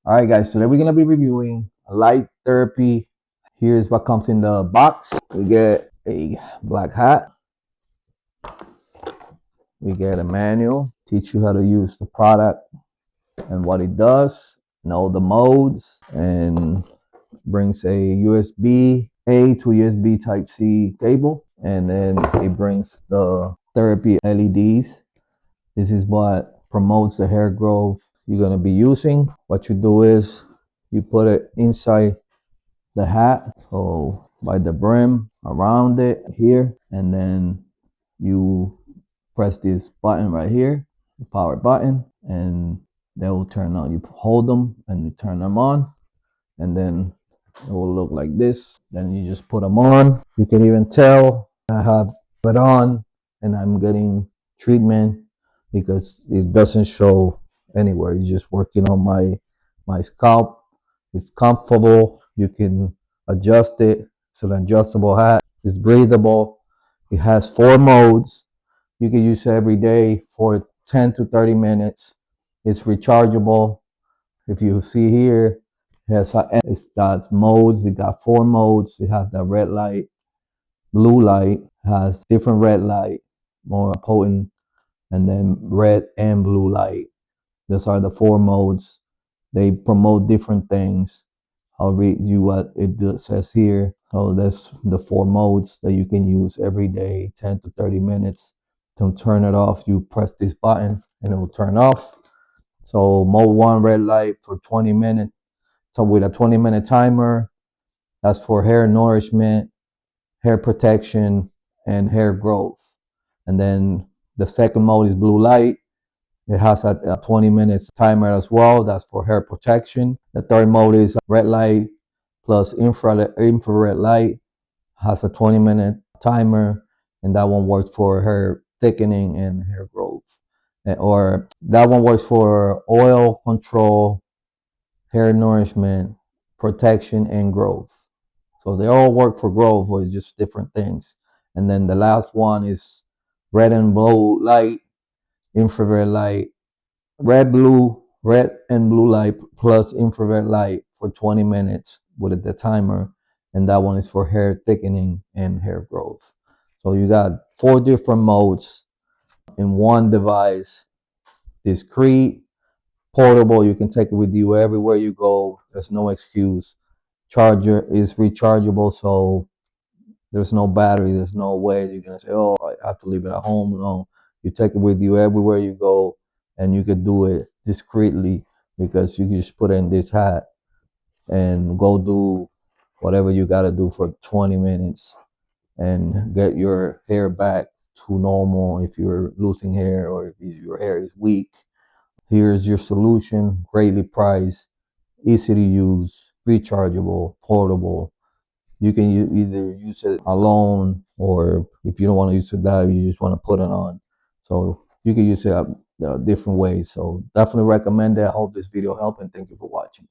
All right, guys, today we're gonna be reviewing light therapy. Here's what comes in the box. We get a black hat. We get a manual, teach you how to use the product and what it does, know the modes, and brings a USB A to USB Type C cable, and then it brings the therapy LEDs. This is what promotes the hair growth you're gonna be using. What you do is you put it inside the hat, so by the brim around it here, and then you press this button right here, the power button, and they will turn on. You hold them and you turn them on, and then it will look like this. Then you just put them on. You can even tell I have it on and I'm getting treatment because it doesn't show anywhere. It's just working on my scalp. It's comfortable. You can adjust it. It's an adjustable hat. It's breathable. It has 4 modes. You can use it every day for 10 to 30 minutes. It's rechargeable. If you see here, it's got modes. It got 4 modes. It has the red light, blue light, has different red light, more potent, and then red and blue light. Those are the 4 modes. They promote different things. I'll read you what it says here. So that's the 4 modes that you can use every day, 10 to 30 minutes. To turn it off, you press this button and it will turn off. So mode 1, red light for 20 minutes. So with a 20-minute timer, that's for hair nourishment, hair protection, and hair growth. And then the second mode is blue light. It has a 20 minutes timer as well. That's for hair protection. The third mode is red light plus infrared light. Has a 20-minute timer, and that one works for hair thickening and hair growth. Or that one works for oil control, hair nourishment, protection, and growth. So they all work for growth, but it's just different things. And then the last one is red and blue light, infrared light, red and blue light plus infrared light for 20 minutes with the timer. And that one is for hair thickening and hair growth. So you got 4 different modes in one device. Discreet, portable, you can take it with you everywhere you go. There's no excuse. Charger is rechargeable, so there's no battery. There's no way you're gonna say, "Oh, I have to leave it at home." No, you take it with you everywhere you go, and you can do it discreetly because you can just put in this hat and go do whatever you gotta do for 20 minutes and get your hair back to normal if you're losing hair or if your hair is weak. Here's your solution, greatly priced, easy to use, rechargeable, portable. You can either use it alone, or if you don't want to use it that, you just want to put it on. So you can use it different ways. So definitely recommend it. I hope this video helped, and thank you for watching.